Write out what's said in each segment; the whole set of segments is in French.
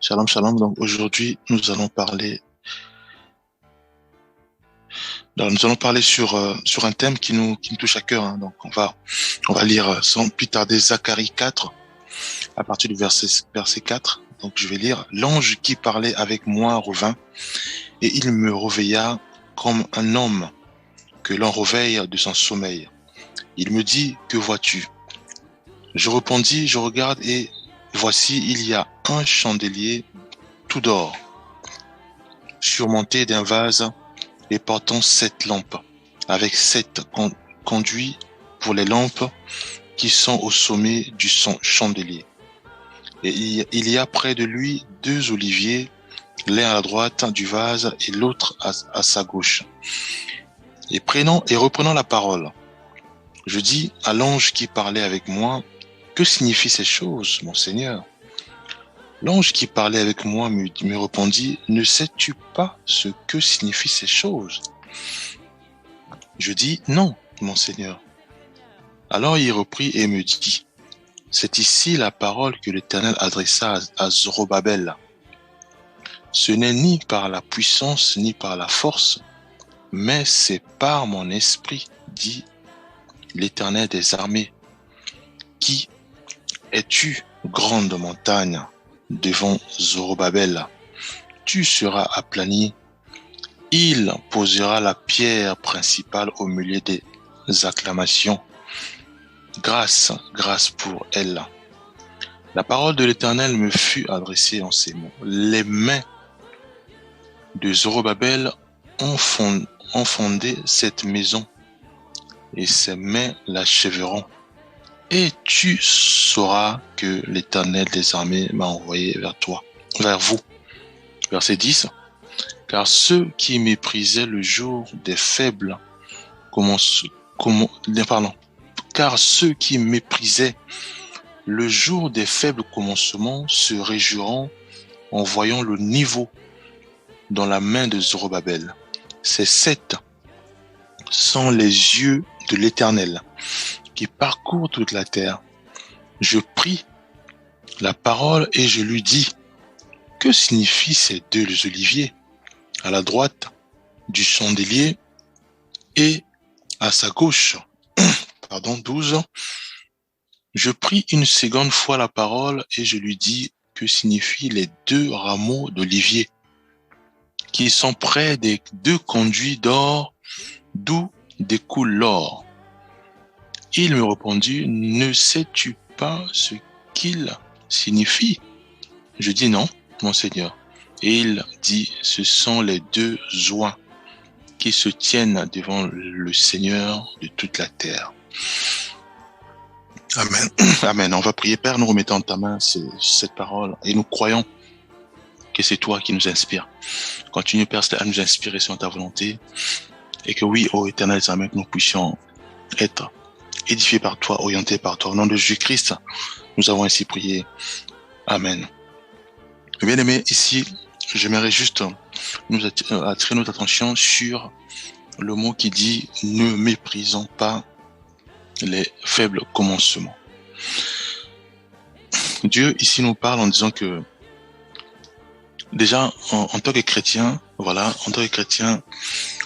Shalom, shalom. Donc aujourd'hui, nous allons parler sur un thème qui nous touche à cœur, hein. Donc on va lire sans plus tarder Zacharie 4 à partir du verset 4. Donc je vais lire: L'ange qui parlait avec moi revint et il me réveilla comme un homme que l'on réveille de son sommeil. Il me dit: Que vois-tu? Je répondis: Je regarde et voici il y a un chandelier tout d'or, surmonté d'un vase et portant 7 lampes, avec 7 conduits pour les lampes qui sont au sommet du chandelier. Et il y a près de lui 2 oliviers, l'un à la droite du vase et l'autre à sa gauche. Et reprenant la parole, je dis à l'ange qui parlait avec moi: Que signifient ces choses, mon Seigneur? L'ange qui parlait avec moi me répondit: Ne sais-tu pas ce que signifient ces choses? Je dis: Non, mon Seigneur. Alors il reprit et me dit: C'est ici la parole que l'Éternel adressa à Zorobabel. Ce n'est ni par la puissance ni par la force, mais c'est par mon esprit, dit l'Éternel des armées. Qui es-tu, grande montagne, devant Zorobabel? Tu seras aplani. Il posera la pierre principale au milieu des acclamations. Grâce, grâce pour elle. La parole de l'Éternel me fut adressée en ces mots: Les mains de Zorobabel ont fondé cette maison, et ses mains l'achèveront. Et tu sauras que l'Éternel des armées m'a envoyé vers vous. Verset 10. Car ceux qui méprisaient le jour des faibles car ceux qui méprisaient le jour des faibles commencements se réjouiront en voyant le niveau dans la main de Zorobabel. Ces 7 sont les yeux de l'Éternel qui parcourent toute la terre. Je pris la parole et je lui dis: Que signifient ces 2 oliviers à la droite du chandelier et à sa gauche? 12. Je pris une seconde fois la parole et je lui dis: Que signifient les 2 rameaux d'olivier qui sont près des 2 conduits d'or, d'où découle l'or? Il me répondit: Ne sais-tu pas ce qu'ils signifient? Je dis: Non, mon Seigneur. Et il dit: Ce sont les 2 oints qui se tiennent devant le Seigneur de toute la terre. Amen. Amen. On va prier. Père, nous remettons en ta main cette parole et nous croyons que c'est toi qui nous inspires. Continue, Père, à nous inspirer sur ta volonté et que oui, ô Éternel, que nous puissions être édifiés par toi, orientés par toi. Au nom de Jésus-Christ, nous avons ainsi prié. Amen. Bien-aimés, ici, j'aimerais juste nous attirer notre attention sur le mot qui dit: Ne méprisons pas les faibles commencements. Dieu ici nous parle en disant que déjà en tant que chrétien,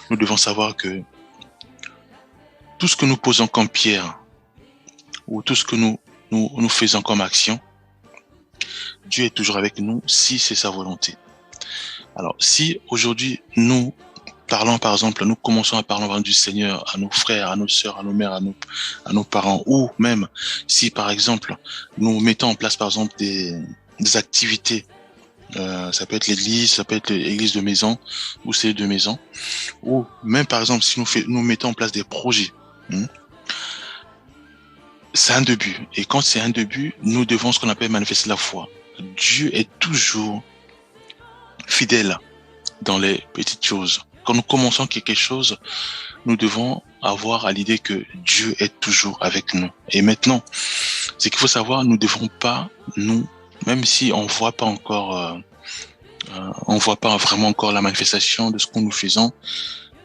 nous devons savoir que tout ce que nous posons comme pierre ou tout ce que nous faisons comme action, Dieu est toujours avec nous si c'est sa volonté. Alors si aujourd'hui nous parlons, par exemple, nous commençons à parler du Seigneur à nos frères, à nos sœurs, à nos mères, à nos parents, ou même si, par exemple, nous mettons en place, par exemple, des activités, ça peut être l'église, ça peut être l'église de maison, ou celle de maison, ou même, par exemple, si nous mettons en place des projets, c'est un début. Et quand c'est un début, nous devons ce qu'on appelle manifester la foi. Dieu est toujours fidèle dans les petites choses. Quand nous commençons quelque chose, nous devons avoir à l'idée que Dieu est toujours avec nous. Et maintenant, ce qu'il faut savoir, nous ne devons pas, même si on voit pas encore, on voit pas vraiment encore la manifestation de ce que nous faisons,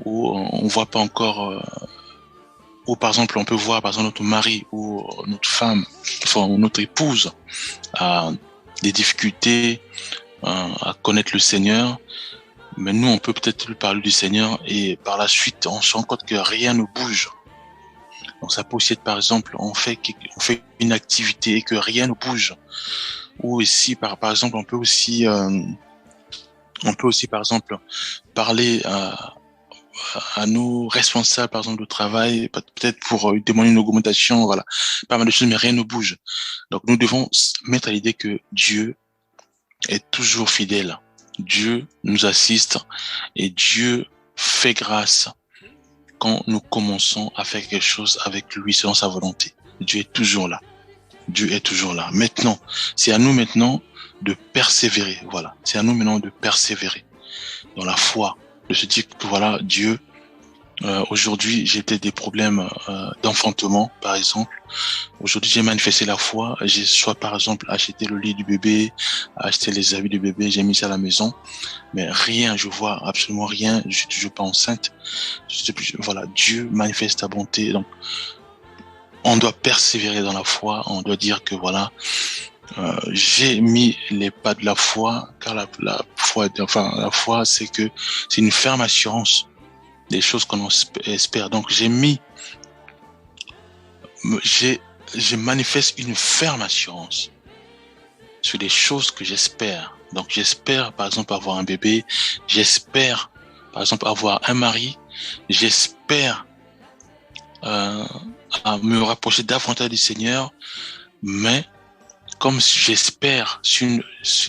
ou on voit pas encore, ou par exemple, on peut voir par exemple notre mari ou notre femme, enfin notre épouse a des difficultés, à connaître le Seigneur, mais nous, on peut peut-être lui parler du Seigneur et par la suite, on se rend compte que rien ne bouge. Donc ça peut aussi être, par exemple, on fait une activité et que rien ne bouge. Ou ici, par exemple, on peut aussi, par exemple, parler à nos responsables, par exemple, de travail, peut-être pour demander une augmentation, voilà. Pas mal de choses, mais rien ne bouge. Donc, nous devons mettre à l'idée que Dieu est toujours fidèle. Dieu nous assiste et Dieu fait grâce quand nous commençons à faire quelque chose avec lui selon sa volonté. Dieu est toujours là. Dieu est toujours là. Maintenant, c'est à nous maintenant de persévérer. Voilà. C'est à nous maintenant de persévérer dans la foi, de se dire que voilà, Dieu, aujourd'hui, j'ai peut-être des problèmes d'enfantement, par exemple. Aujourd'hui, j'ai manifesté la foi. J'ai soit, par exemple, acheté le lit du bébé, acheté les habits du bébé, j'ai mis ça à la maison. Mais rien, je vois absolument rien. Je suis toujours pas enceinte. Voilà, Dieu manifeste sa bonté. Donc, on doit persévérer dans la foi. On doit dire que voilà, j'ai mis les pas de la foi, car la foi, c'est une ferme assurance des choses qu'on espère. Donc, je manifeste une ferme assurance sur les choses que j'espère. Donc, j'espère, par exemple, avoir un bébé. J'espère, par exemple, avoir un mari. J'espère à me rapprocher davantage du Seigneur. Mais comme j'espère sur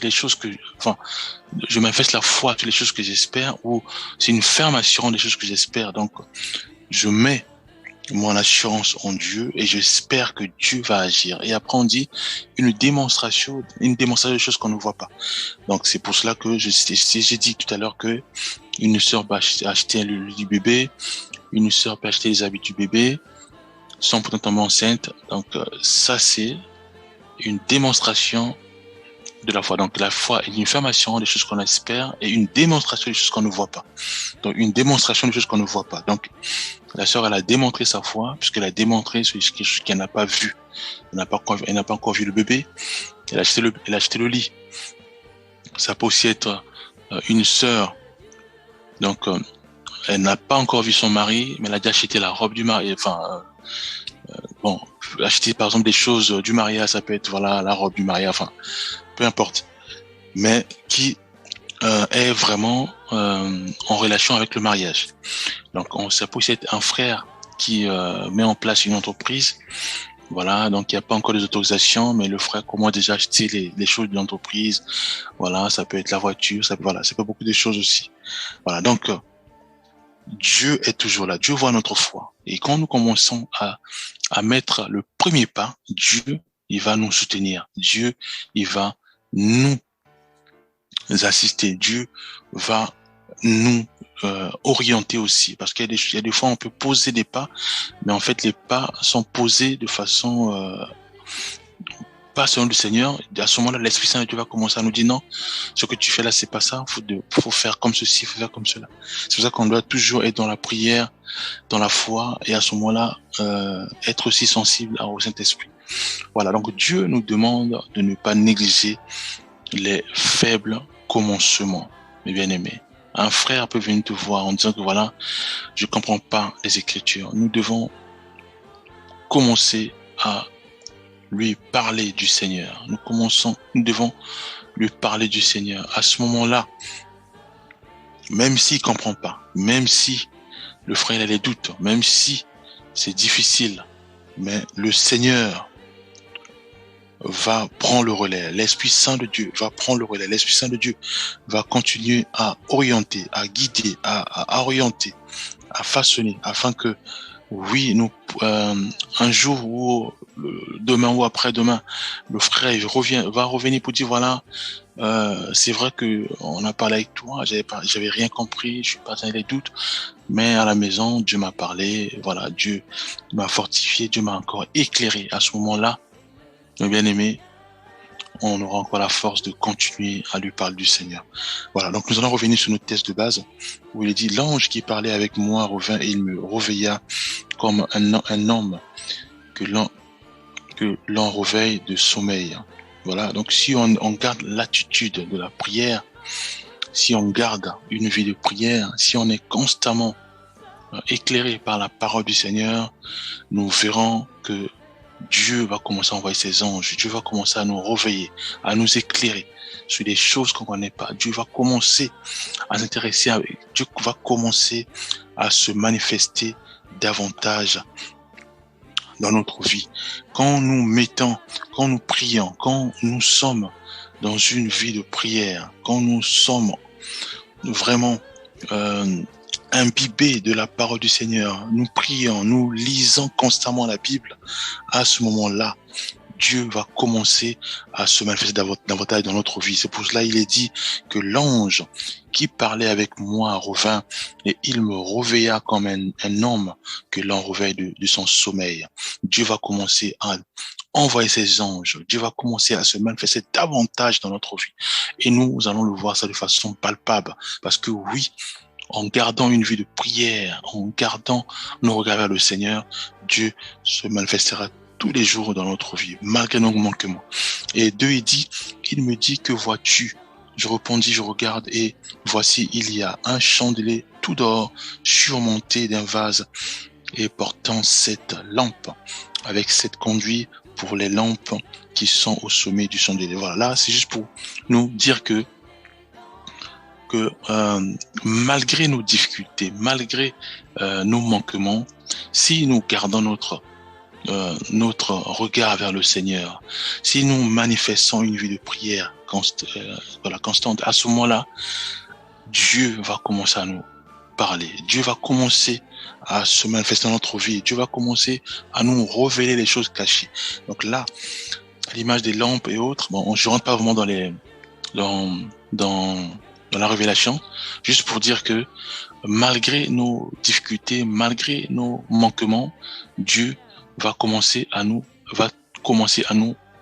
les choses je manifeste la foi sur les choses que j'espère, ou c'est une ferme assurance des choses que j'espère. Donc, je mets mon assurance en Dieu et j'espère que Dieu va agir. Et après, on dit une démonstration de choses qu'on ne voit pas. Donc, c'est pour cela que j'ai dit tout à l'heure que une sœur va acheter le lit du bébé, une sœur peut acheter les habits du bébé, sans pourtant tomber enceinte. Donc, ça, c'est une démonstration de la foi. Donc, la foi est une affirmation des choses qu'on espère et une démonstration des choses qu'on ne voit pas. Donc, une démonstration des choses qu'on ne voit pas. Donc, la sœur, elle a démontré sa foi, puisqu'elle a démontré quelque chose qu'elle n'a pas vu. Elle n'a pas encore vu le bébé. Elle a acheté le lit. Ça peut aussi être une sœur. Donc, elle n'a pas encore vu son mari, mais elle a déjà acheté la robe du mari. Enfin, acheter par exemple des choses du mariage, ça peut être voilà la robe du mariage. Enfin, peu importe. Mais qui est vraiment en relation avec le mariage. Donc, ça peut aussi être un frère qui met en place une entreprise. Voilà, donc il n'y a pas encore des autorisations, mais le frère commence déjà à acheter les choses de l'entreprise. Voilà, ça peut être la voiture, ça peut beaucoup de choses aussi. Voilà, donc Dieu est toujours là. Dieu voit notre foi. Et quand nous commençons à mettre le premier pas, Dieu, il va nous soutenir. Dieu, il va nous assister. Dieu va nous orienter aussi. Parce qu'il y a des fois, on peut poser des pas, mais en fait, les pas sont posés de façon pas selon le Seigneur. À ce moment-là, l'Esprit Saint de Dieu va commencer à nous dire non, ce que tu fais là, c'est pas ça. Faut faire comme ceci, faut faire comme cela. C'est pour ça qu'on doit toujours être dans la prière, dans la foi, et à ce moment-là, être aussi sensible au Saint-Esprit. Voilà. Donc Dieu nous demande de ne pas négliger les faibles commencements, mes bien-aimés. Un frère peut venir te voir en disant que voilà, je comprends pas les Écritures. Nous devons commencer à lui parler du Seigneur. Nous devons lui parler du Seigneur. À ce moment-là, même s'il comprend pas, même si le frère a des doutes, même si c'est difficile, mais le Seigneur va prendre le relais. L'Esprit Saint de Dieu va prendre le relais. L'Esprit Saint de Dieu va continuer à orienter, à guider, à orienter, à façonner, afin que, oui, un jour ou demain ou après-demain, le frère va revenir pour dire voilà, c'est vrai que on a parlé avec toi, j'avais rien compris, je suis pas dans les doutes, mais à la maison, Dieu m'a parlé, voilà, Dieu m'a fortifié, Dieu m'a encore éclairé. À ce moment-là, mes bien-aimés, on aura encore la force de continuer à lui parler du Seigneur. Voilà, donc nous allons revenir sur notre texte de base, où il est dit, l'ange qui parlait avec moi revint et il me réveilla comme un homme que l'on réveille de sommeil. Voilà, donc si on garde l'attitude de la prière, si on garde une vie de prière, si on est constamment éclairé par la parole du Seigneur, nous verrons que Dieu va commencer à envoyer ses anges. Dieu va commencer à nous réveiller, à nous éclairer sur des choses qu'on ne connaît pas. Dieu va commencer à s'intéresser, Dieu va commencer à se manifester davantage dans notre vie. Quand nous prions, quand nous sommes dans une vie de prière, quand nous sommes vraiment imbibés de la parole du Seigneur, nous prions, nous lisons constamment la Bible, à ce moment-là, Dieu va commencer à se manifester davantage dans notre vie. C'est pour cela il est dit que l'ange qui parlait avec moi revint et il me réveilla comme un homme que l'on réveille de son sommeil. Dieu va commencer à envoyer ses anges. Dieu va commencer à se manifester davantage dans notre vie. Et nous allons le voir ça de façon palpable. Parce que oui, en gardant une vie de prière, en gardant nos regards vers le Seigneur, Dieu se manifestera tous les jours dans notre vie, malgré nos manquements. Et il me dit, que vois-tu? Je répondis, je regarde et voici, il y a un chandelier tout d'or surmonté d'un vase et portant 7 lampes avec 7 conduits pour les lampes qui sont au sommet du chandelier. Voilà, là, c'est juste pour nous dire que malgré nos difficultés, malgré nos manquements, si nous gardons notre regard vers le Seigneur, si nous manifestons une vie de prière constante, à ce moment-là, Dieu va commencer à nous parler. Dieu va commencer à se manifester dans notre vie. Dieu va commencer à nous révéler les choses cachées. Donc là, à l'image des lampes et autres, bon, je rentre pas vraiment dans la révélation, juste pour dire que malgré nos difficultés, malgré nos manquements, Dieu va commencer à nous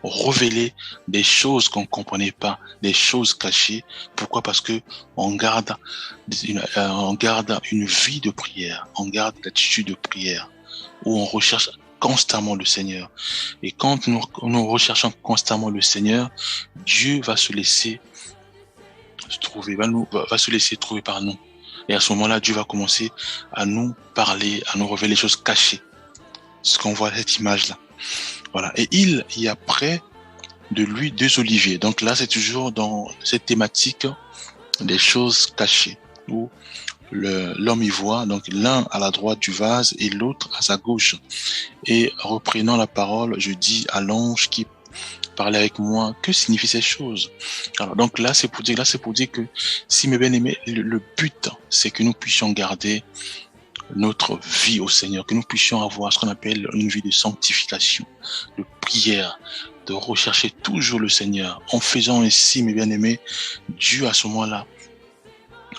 révéler des choses qu'on ne comprenait pas, des choses cachées. Pourquoi? Parce que on garde une vie de prière, on garde l'attitude de prière, où on recherche constamment le Seigneur. Et quand nous recherchons constamment le Seigneur, Dieu va se laisser trouver, va se laisser trouver par nous. Et à ce moment-là, Dieu va commencer à nous parler, à nous révéler les choses cachées. Ce qu'on voit à cette image-là. Voilà. Et il y a près de lui 2 oliviers. Donc là, c'est toujours dans cette thématique des choses cachées, où l'homme y voit, donc l'un à la droite du vase et l'autre à sa gauche. Et reprenant la parole, je dis à l'ange qui parlait avec moi, que signifient ces choses? Alors donc là, c'est pour dire que si mes bien-aimés, le but, c'est que nous puissions garder notre vie au Seigneur, que nous puissions avoir ce qu'on appelle une vie de sanctification, de prière, de rechercher toujours le Seigneur. En faisant ainsi, mes bien-aimés, Dieu à ce moment-là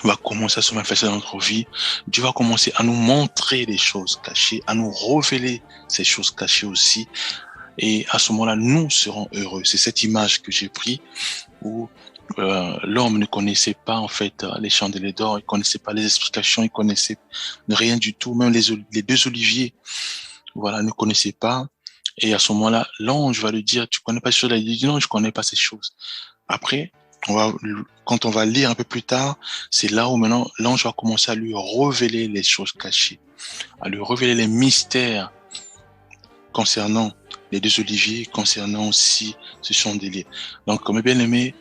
va commencer à se manifester dans notre vie. Dieu va commencer à nous montrer les choses cachées, à nous révéler ces choses cachées aussi. Et à ce moment-là, nous serons heureux. C'est cette image que j'ai prise où l'homme ne connaissait pas en fait les chandeliers d'or, il connaissait pas les explications, il connaissait rien du tout, même les 2 oliviers, voilà, ne connaissait pas. Et à ce moment-là, l'ange va lui dire, tu connais pas ces choses-là? Il dit non, je connais pas ces choses. Après, quand on va lire un peu plus tard, c'est là où maintenant l'ange va commencer à lui révéler les choses cachées, à lui révéler les mystères concernant les 2 oliviers, concernant aussi ce chandelier. Donc, comme bien aimé,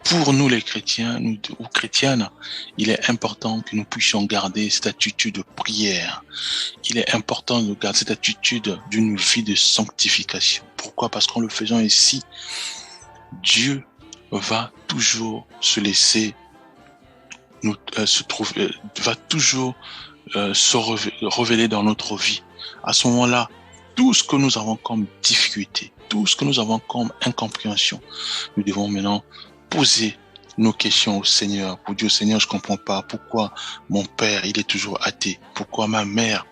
pour nous les chrétiens ou chrétiennes, il est important que nous puissions garder cette attitude de prière. Il est important de garder cette attitude d'une vie de sanctification. Pourquoi? Parce qu'en le faisant ici, Dieu va toujours se laisser va toujours se révéler dans notre vie. À ce moment-là, tout ce que nous avons comme difficulté, tout ce que nous avons comme incompréhension, nous devons maintenant poser nos questions au Seigneur, pour dire au Seigneur, je comprends pas pourquoi mon père, il est toujours athée, pourquoi ma mère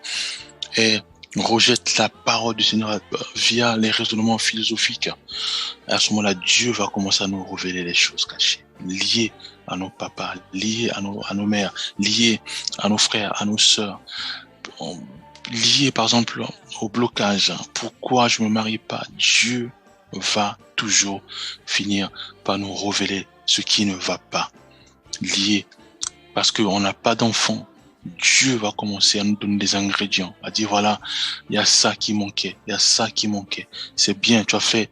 rejette la parole du Seigneur via les raisonnements philosophiques. Et à ce moment-là, Dieu va commencer à nous révéler les choses cachées, liées à nos papas, liées à nos mères, liées à nos frères, à nos sœurs, liées par exemple au blocage. Pourquoi je me marie pas? Dieu va toujours finir par nous révéler ce qui ne va pas. Lié, parce qu'on n'a pas d'enfant, Dieu va commencer à nous donner des ingrédients, à dire voilà, il y a ça qui manquait, il y a ça qui manquait. C'est bien, tu as fait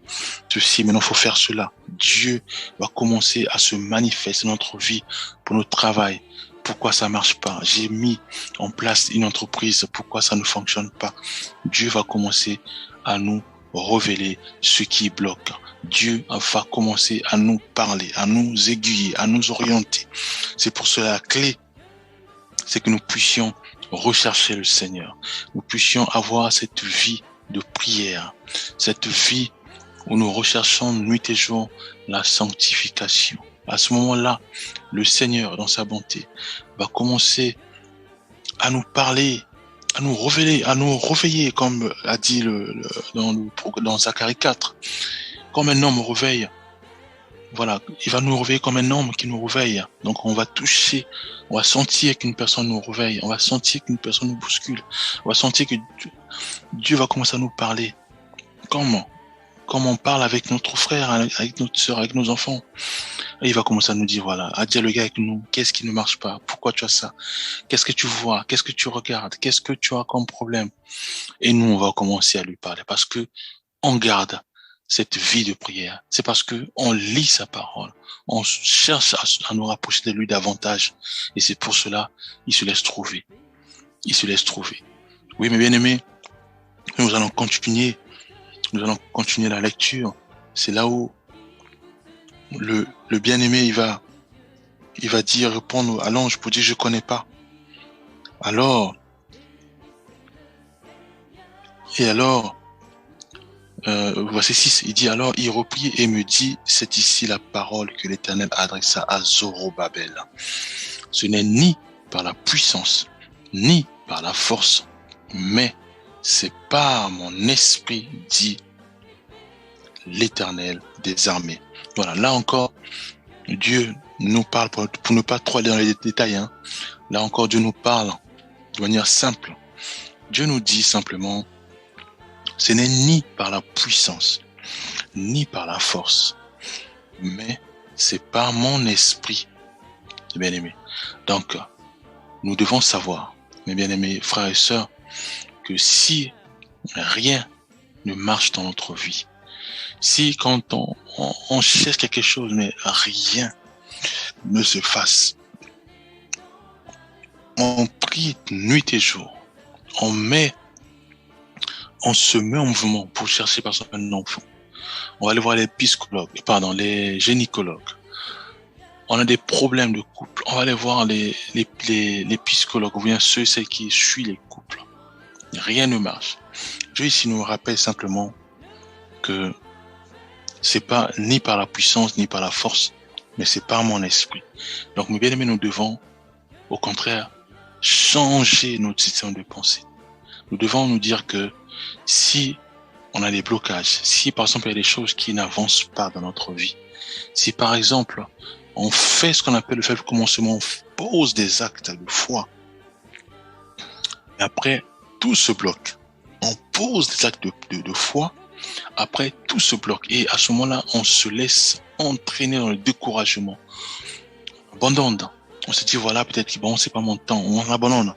ceci, maintenant il faut faire cela. Dieu va commencer à se manifester dans notre vie pour notre travail. Pourquoi ça marche pas? J'ai mis en place une entreprise, pourquoi ça ne fonctionne pas? Dieu va commencer à nous révéler ce qui bloque. Dieu va commencer à nous parler, à nous aiguiller, à nous orienter. C'est pour cela la clé, c'est que nous puissions rechercher le Seigneur. Nous puissions avoir cette vie de prière, cette vie où nous recherchons nuit et jour la sanctification. À ce moment-là, le Seigneur, dans sa bonté, va commencer à nous parler, à nous réveiller, comme a dit dans Zacharie 4. Comme un homme réveille, voilà, il va nous réveiller comme un homme qui nous réveille. Donc on va toucher, on va sentir qu'une personne nous réveille, on va sentir qu'une personne nous bouscule, on va sentir que Dieu va commencer à nous parler. Comment? Comme on parle avec notre frère, avec notre soeur, avec nos enfants. Et il va commencer à nous dire, voilà, à dialoguer avec nous. Qu'est-ce qui ne marche pas? Pourquoi tu as ça? Qu'est-ce que tu vois? Qu'est-ce que tu regardes? Qu'est-ce que tu as comme problème? Et nous, on va commencer à lui parler parce que on garde cette vie de prière. C'est parce que on lit sa parole. On cherche à nous rapprocher de lui davantage. Et c'est pour cela, il se laisse trouver. Il se laisse trouver. Oui, mes bien-aimés, nous allons continuer. Nous allons continuer la lecture. C'est là où le bien-aimé, il va dire, répondre à l'ange pour dire, je connais pas. Alors, verset 6, il dit alors, il reprit et me dit, c'est ici la parole que l'Éternel adressa à Zorobabel. Ce n'est ni par la puissance, ni par la force, mais c'est par mon esprit, dit l'Éternel des armées. Voilà, là encore, Dieu nous parle, pour ne pas trop aller dans les détails, hein. Là encore, Dieu nous parle de manière simple. Dieu nous dit simplement, ce n'est ni par la puissance, ni par la force, mais c'est par mon esprit, mes bien-aimés. Donc, nous devons savoir, mes bien-aimés frères et sœurs, que si rien ne marche dans notre vie, si quand on cherche quelque chose, mais rien ne se fasse, on prie nuit et jour, on se met en mouvement pour chercher par exemple un enfant. On va aller voir les gynécologues. On a des problèmes de couple. On va aller voir les psychologues, ou bien ceux qui suivent les couples. Rien ne marche. Dieu ici nous rappelle simplement que c'est pas ni par la puissance ni par la force, mais c'est par mon esprit. Donc, mes bien-aimés, nous devons, au contraire, changer notre système de pensée. Nous devons nous dire que si on a des blocages, si par exemple il y a des choses qui n'avancent pas dans notre vie, si par exemple on fait ce qu'on appelle le faible commencement, on pose des actes de foi, et après tout se bloque, on pose des actes de foi, après tout se bloque, et à ce moment-là on se laisse entraîner dans le découragement, on abandonne, on se dit voilà peut-être que bon c'est pas mon temps, on abandonne.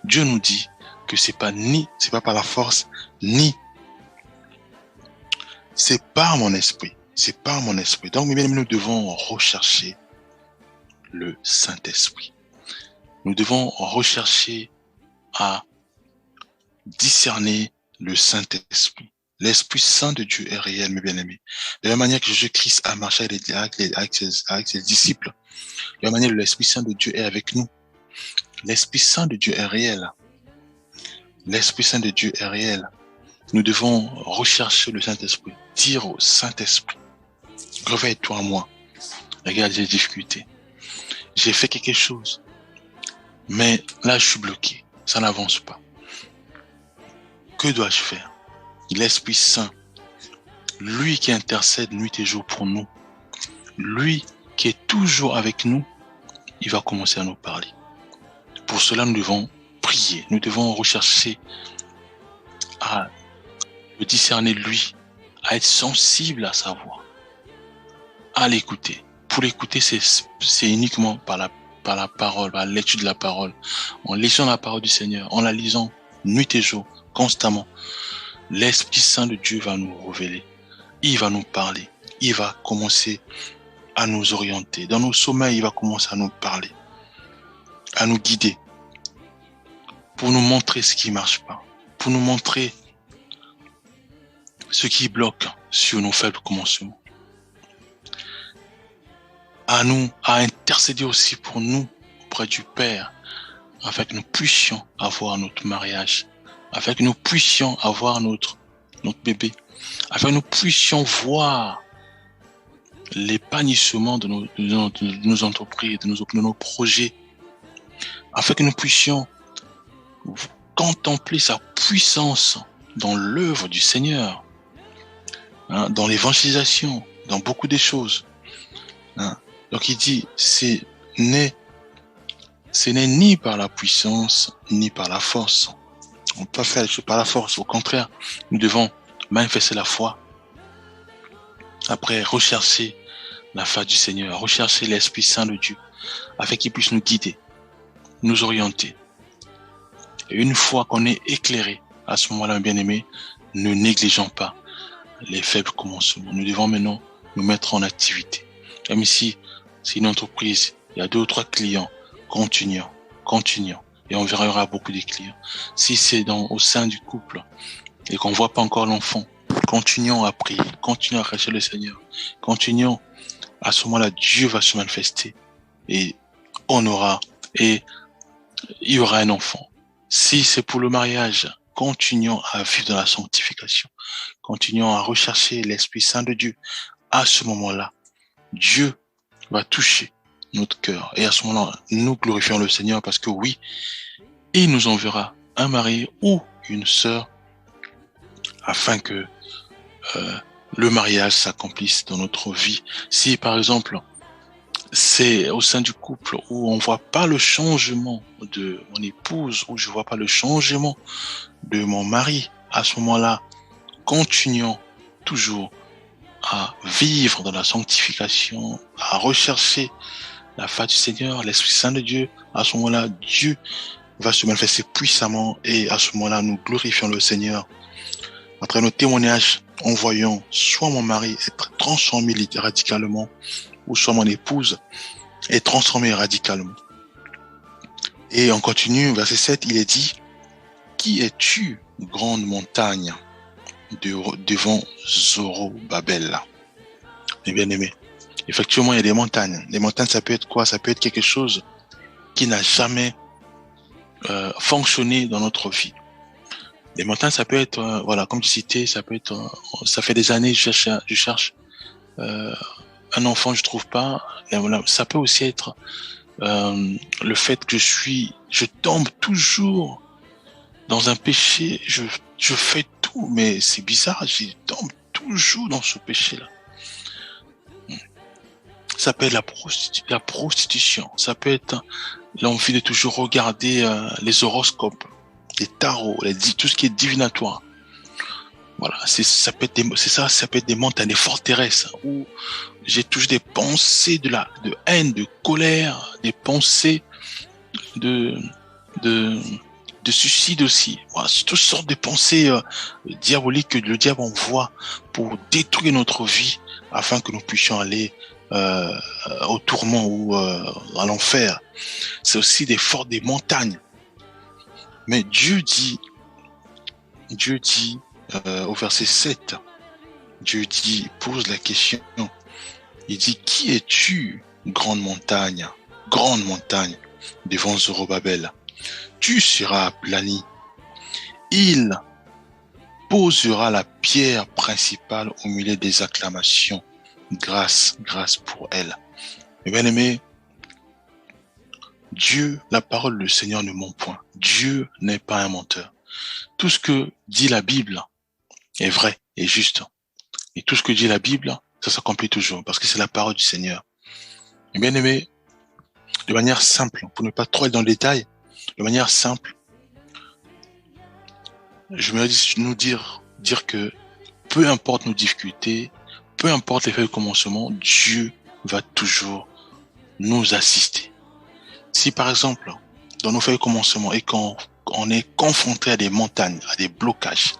Dieu nous dit que c'est pas par la force, ni c'est par mon esprit. C'est par mon esprit. Donc, nous devons rechercher le Saint-Esprit. Nous devons rechercher à discerner le Saint-Esprit. L'Esprit Saint de Dieu est réel, mes bien-aimés. De la manière que Jésus-Christ a marché avec ses disciples, de la manière que l'Esprit Saint de Dieu est avec nous. L'Esprit Saint de Dieu est réel. L'Esprit Saint de Dieu est réel. Nous devons rechercher le Saint-Esprit. Dire au Saint-Esprit, réveille-toi à moi. Regarde, j'ai des difficultés. J'ai fait quelque chose. Mais là, je suis bloqué. Ça n'avance pas. Que dois-je faire? L'Esprit Saint, lui qui intercède nuit et jour pour nous, lui qui est toujours avec nous, il va commencer à nous parler. Pour cela, nous devons prier. Nous devons rechercher à le discerner lui, à être sensible à sa voix. à l'écouter. Pour l'écouter, c'est uniquement par la parole, par la lecture de la parole, en lisant la parole du Seigneur, en la lisant nuit et jour, constamment. L'Esprit Saint de Dieu va nous révéler. Il va nous parler. Il va commencer à nous orienter. Dans nos sommeils, il va commencer à nous parler, à nous guider, pour nous montrer ce qui marche pas, pour nous montrer ce qui bloque sur nos faibles commencements, à intercéder aussi pour nous auprès du Père, afin que nous puissions avoir notre mariage, afin que nous puissions avoir notre bébé, afin que nous puissions voir l'épanouissement de nos entreprises, de nos projets, afin que nous puissions contempler sa puissance dans l'œuvre du Seigneur, dans l'évangélisation, dans beaucoup de choses. Donc il dit, ce n'est ni par la puissance, ni par la force. On ne peut pas faire les choses par la force. Au contraire, nous devons manifester la foi. Après, rechercher la face du Seigneur, rechercher l'Esprit Saint de Dieu, afin qu'il puisse nous guider, nous orienter. Et une fois qu'on est éclairé, à ce moment-là, bien-aimé, ne négligeons pas les faibles commencements. Nous devons maintenant nous mettre en activité. Même si c'est une entreprise, il y a 2 ou 3 clients, continuons. Et on verra, il y aura beaucoup de clients. Si c'est au sein du couple et qu'on ne voit pas encore l'enfant, continuons à prier, continuons à rechercher le Seigneur, continuons. À ce moment-là, Dieu va se manifester et il y aura un enfant. Si c'est pour le mariage, continuons à vivre dans la sanctification. Continuons à rechercher l'Esprit Saint de Dieu. À ce moment-là, Dieu va toucher notre cœur. Et à ce moment-là, nous glorifions le Seigneur parce que oui, il nous enverra un mari ou une sœur afin que le mariage s'accomplisse dans notre vie. Si par exemple, c'est au sein du couple où on voit pas le changement de mon épouse, où je vois pas le changement de mon mari, à ce moment-là, continuons toujours à vivre dans la sanctification, à rechercher la face du Seigneur, l'Esprit Saint de Dieu. À ce moment-là, Dieu va se manifester puissamment et à ce moment-là, nous glorifions le Seigneur. Après nos témoignages, en voyant soit mon mari être transformé radicalement, ou soit mon épouse être transformée radicalement. Et on continue, verset 7, il est dit, « Qui es-tu, grande montagne, devant Zorobabel ?» Mes bien-aimés, effectivement, il y a des montagnes. Les montagnes, ça peut être quoi? Ça peut être quelque chose qui n'a jamais fonctionné dans notre vie. Les montagnes, ça peut être, voilà, comme tu citais, ça peut être, ça fait des années, je cherche un enfant, je trouve pas. Et voilà, ça peut aussi être le fait que je tombe toujours dans un péché, je fais tout, mais c'est bizarre, je tombe toujours dans ce péché-là. Ça peut être la prostitution, ça peut être l'envie de toujours regarder les horoscopes, les tarots, tout ce qui est divinatoire. Voilà, ça peut être des montagnes, des forteresses où j'ai toujours des pensées de haine, de colère, des pensées de suicide aussi. Voilà, toutes sortes de pensées diaboliques que le diable envoie pour détruire notre vie afin que nous puissions aller au tourment ou à l'enfer. C'est aussi des montagnes. Mais Dieu dit au verset 7, Dieu pose la question, il dit, « Qui es-tu, grande montagne devant Zorobabel? Tu seras aplani. Il posera la pierre principale au milieu des acclamations. Grâce pour elle. » Mes bien-aimés, Dieu, la parole du Seigneur ne ment point. Dieu n'est pas un menteur. Tout ce que dit la Bible est vrai et juste. Et tout ce que dit la Bible, ça s'accomplit toujours parce que c'est la parole du Seigneur. Mes bien-aimés, de manière simple, pour ne pas trop aller dans le détail, de manière simple, je me dis nous dire que peu importe nos difficultés, peu importe les feuilles de commencement, Dieu va toujours nous assister. Si par exemple, dans nos feuilles de commencement et quand on est confronté à des montagnes, à des blocages,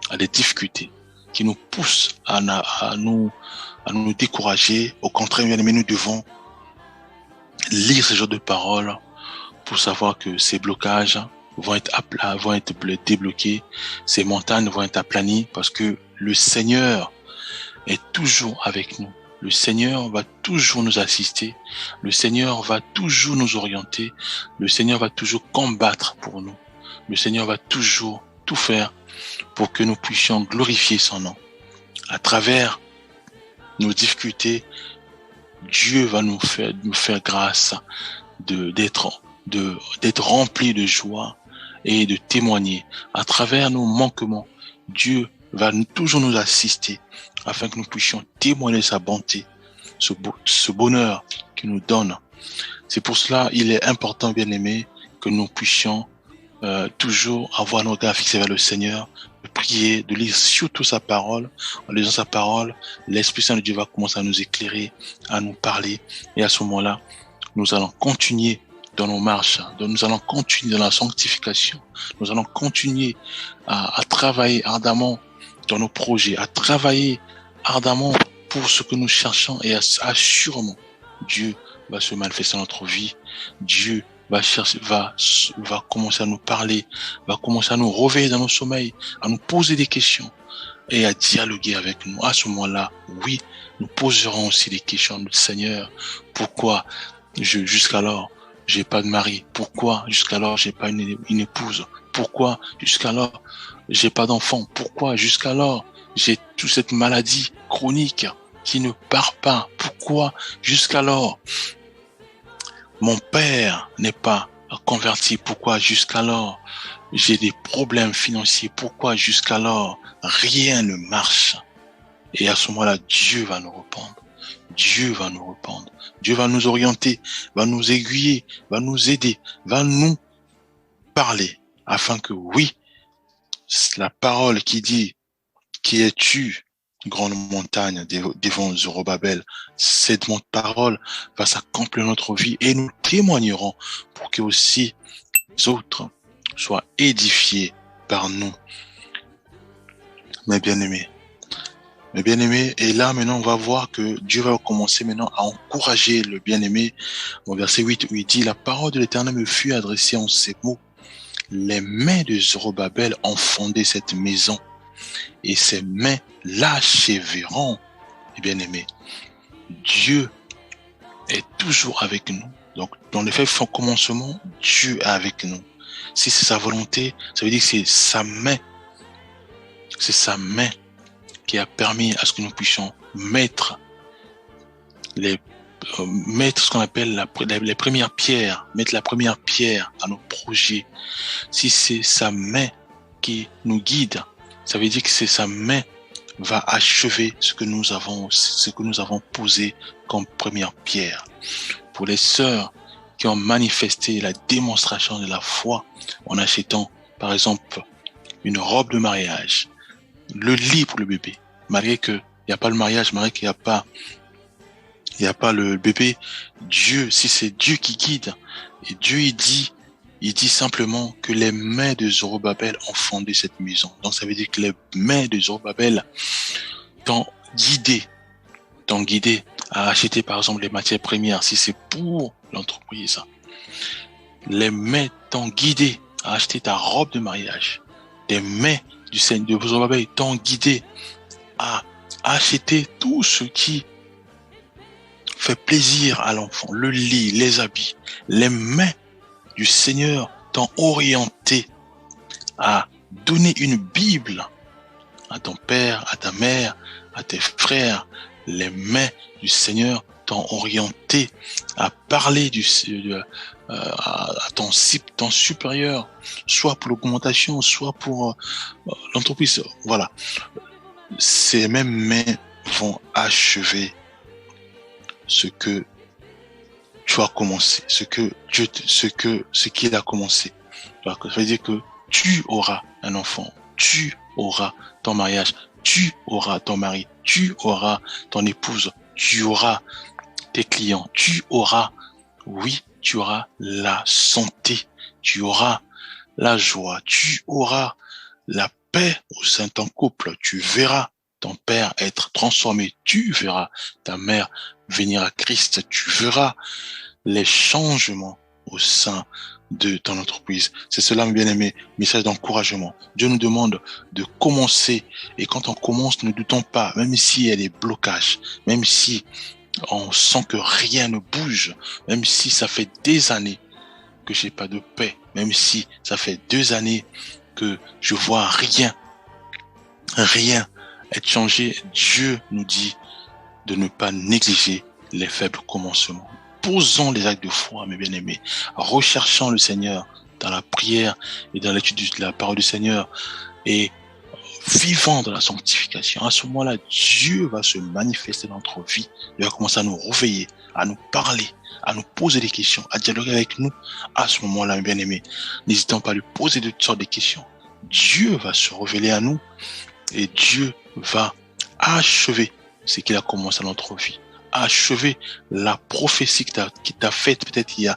à des difficultés qui nous poussent à nous décourager, au contraire, bien aimé, nous devons lire ce genre de paroles pour savoir que ces blocages vont être débloqués, ces montagnes vont être aplanies parce que le Seigneur est toujours avec nous. Le Seigneur va toujours nous assister. Le Seigneur va toujours nous orienter. Le Seigneur va toujours combattre pour nous. Le Seigneur va toujours tout faire pour que nous puissions glorifier son nom. À travers nos difficultés, Dieu va nous faire grâce d'être remplis de joie et de témoigner. À travers nos manquements, Dieu va toujours nous assister afin que nous puissions témoigner sa bonté, ce bonheur qu'il nous donne. C'est pour cela il est important, bien aimé, que nous puissions toujours avoir nos regards fixés vers le Seigneur, de prier, de lire surtout sa parole. En lisant sa parole, l'Esprit Saint de Dieu va commencer à nous éclairer, à nous parler. Et à ce moment-là, nous allons continuer dans nos marches, nous allons continuer dans la sanctification, nous allons continuer à travailler ardemment dans nos projets, à travailler ardemment pour ce que nous cherchons et assurément, Dieu va se manifester dans notre vie. Dieu va commencer à nous parler, va commencer à nous réveiller dans nos sommeils, à nous poser des questions et à dialoguer avec nous. À ce moment-là, oui, nous poserons aussi des questions à notre Seigneur. Pourquoi jusqu'alors, j'ai pas de mari? Pourquoi jusqu'alors, j'ai pas une épouse? Pourquoi jusqu'alors, j'ai pas d'enfant? Pourquoi jusqu'alors, j'ai toute cette maladie chronique qui ne part pas? Pourquoi jusqu'alors, mon père n'est pas converti? Pourquoi jusqu'alors, j'ai des problèmes financiers? Pourquoi jusqu'alors, rien ne marche? Et à ce moment-là, Dieu va nous répondre. Dieu va nous répondre. Dieu va nous orienter, va nous aiguiller, va nous aider, va nous parler, afin que oui, la parole qui dit, qui es-tu, grande montagne devant Zorobabel, cette parole va s'accomplir dans notre vie et nous témoignerons pour que aussi les autres soient édifiés par nous. Mes bien-aimés, et là maintenant on va voir que Dieu va commencer maintenant à encourager le bien-aimé. Au verset 8 où il dit, la parole de l'Éternel me fut adressée en ces mots. Les mains de Zorobabel ont fondé cette maison et ses mains l'achèveront. Et bien aimé, Dieu est toujours avec nous. Donc dans les faits de commencement, Dieu est avec nous. Si c'est sa volonté, ça veut dire que c'est sa main qui a permis à ce que nous puissions mettre ce qu'on appelle les premières pierres, mettre la première pierre à nos projets. Si c'est sa main qui nous guide, ça veut dire que c'est sa main va achever ce que nous avons posé comme première pierre. Pour les sœurs qui ont manifesté la démonstration de la foi en achetant, par exemple, une robe de mariage, le lit pour le bébé, malgré qu'il n'y a pas le mariage, malgré qu'il n'y a pas le bébé, Dieu, si c'est Dieu qui guide, et Dieu il dit simplement que les mains de Zorobabel ont fondé cette maison. Donc ça veut dire que les mains de Zorobabel t'ont guidé à acheter par exemple les matières premières, si c'est pour l'entreprise. Les mains t'ont guidé à acheter ta robe de mariage. Les mains du Seigneur de Zorobabel t'ont guidé à acheter tout ce qui fait plaisir à l'enfant, le lit, les habits. Les mains du Seigneur t'ont orienté à donner une Bible à ton père, à ta mère, à tes frères. Les mains du Seigneur t'ont orienté à parler à ton supérieur, soit pour l'augmentation, soit pour l'entreprise. Voilà. Ces mêmes mains vont achever ce que tu as commencé, ce qu'il a commencé. Ça veut dire que tu auras un enfant, tu auras ton mariage, tu auras ton mari, tu auras ton épouse, tu auras tes clients, tu auras, oui, tu auras la santé, tu auras la joie, tu auras la paix au sein de ton couple, tu verras ton père être transformé, tu verras ta mère venir à Christ, tu verras les changements au sein de ton entreprise. C'est cela, mes bien-aimés, message d'encouragement. Dieu nous demande de commencer, et quand on commence, ne doutons pas, même s'il y a des blocages, même si on sent que rien ne bouge, même si ça fait des années que j'ai pas de paix, même si ça fait 2 années que je vois rien être changé, Dieu nous dit de ne pas négliger les faibles commencements. Posons les actes de foi, mes bien-aimés, recherchons le Seigneur dans la prière et dans l'étude de la parole du Seigneur et vivant dans la sanctification. À ce moment-là, Dieu va se manifester dans notre vie. Il va commencer à nous réveiller, à nous parler, à nous poser des questions, à dialoguer avec nous. À ce moment-là, mes bien-aimés, n'hésitons pas à lui poser toutes sortes de questions. Dieu va se révéler à nous et Dieu va achever ce qu'il a commencé dans notre vie. Achever la prophétie qui t'a faite peut-être il y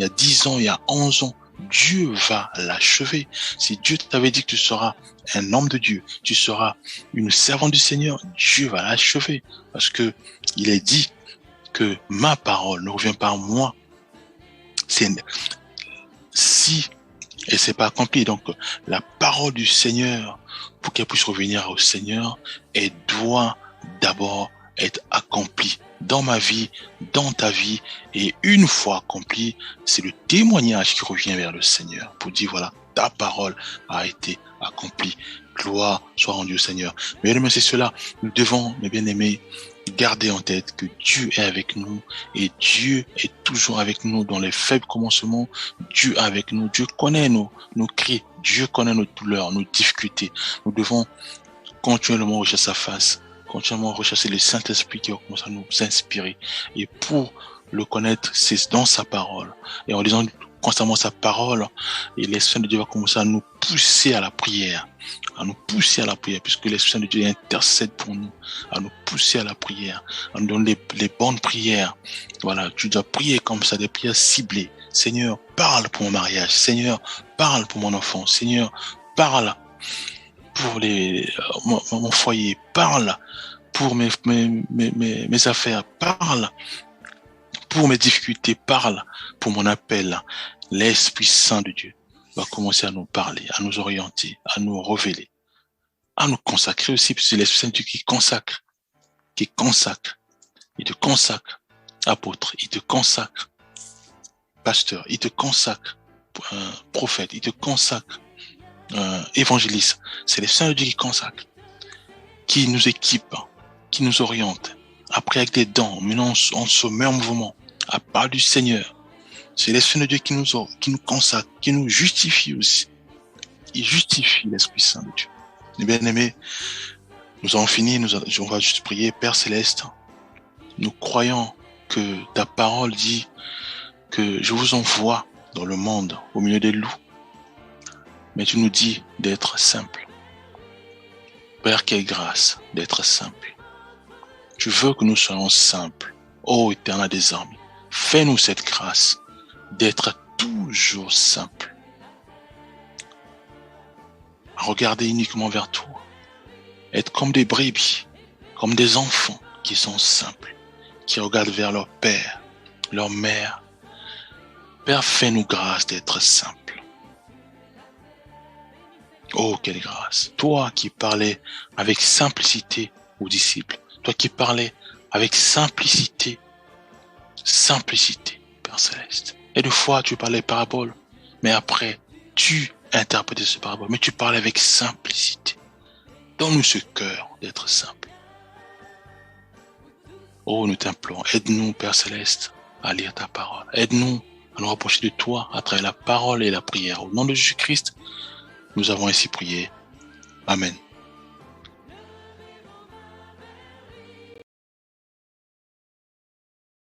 a 10 ans, il y a 11 ans. Dieu va l'achever. Si Dieu t'avait dit que tu seras un homme de Dieu, tu seras une servante du Seigneur, Dieu va l'achever. Parce que il est dit que ma parole ne revient pas à moi. Et c'est pas accompli. Donc, la parole du Seigneur, pour qu'elle puisse revenir au Seigneur, elle doit d'abord être accomplie dans ma vie, dans ta vie. Et une fois accomplie, c'est le témoignage qui revient vers le Seigneur pour dire, voilà, ta parole a été accomplie. Gloire soit rendue au Seigneur. Mais c'est cela. Nous devons, mes bien-aimés, garder en tête que Dieu est avec nous et Dieu est toujours avec nous dans les faibles commencements. Dieu est avec nous. Dieu connaît nos cris. Dieu connaît nos douleurs, nos difficultés. Nous devons continuellement rechercher sa face, continuellement rechercher le Saint-Esprit qui commence à nous inspirer. Et pour le connaître, c'est dans sa parole. Et en lisant constamment sa parole, et l'Esprit de Dieu va commencer à nous pousser à la prière, puisque l'Esprit de Dieu intercède pour nous, à nous pousser à la prière, à nous donner les bonnes prières. Voilà, tu dois prier comme ça, des prières ciblées. Seigneur, parle pour mon mariage. Seigneur, parle pour mon enfant. Seigneur, parle pour mon foyer. Parle pour mes affaires. Parle pour mes difficultés. Parle pour mon appel. L'Esprit Saint de Dieu va commencer à nous parler, à nous orienter, à nous révéler, à nous consacrer aussi, puisque c'est l'Esprit Saint de Dieu qui consacre. Il te consacre, apôtre, il te consacre, pasteur, il te consacre, prophète, il te consacre, évangéliste. C'est l'Esprit Saint de Dieu qui consacre, qui nous équipe, qui nous oriente. Après, avec des dents, maintenant on se met en mouvement à part du Seigneur. C'est l'Esprit de Dieu qui nous consacre, qui nous justifie aussi. Il justifie l'Esprit Saint de Dieu. Les bien-aimés, nous avons fini, on va juste prier. Père Céleste, nous croyons que ta parole dit que je vous envoie dans le monde, au milieu des loups. Mais tu nous dis d'être simple. Père, quelle grâce d'être simple. Tu veux que nous soyons simples. Ô Éternel des armées, fais-nous cette grâce d'être toujours simple. Regarder uniquement vers toi. Être comme des brebis, comme des enfants qui sont simples, qui regardent vers leur père, leur mère. Père, fais-nous grâce d'être simples. Oh, quelle grâce. Toi qui parlais avec simplicité aux disciples. Toi qui parlais avec simplicité, Père Céleste. Et des fois, tu parlais paraboles, mais après, tu interprétais ce parabole, mais tu parlais avec simplicité. Donne-nous ce cœur d'être simple. Oh, nous t'implorons, aide-nous, Père Céleste, à lire ta parole. Aide-nous à nous rapprocher de toi à travers la parole et la prière. Au nom de Jésus-Christ, nous avons ainsi prié. Amen.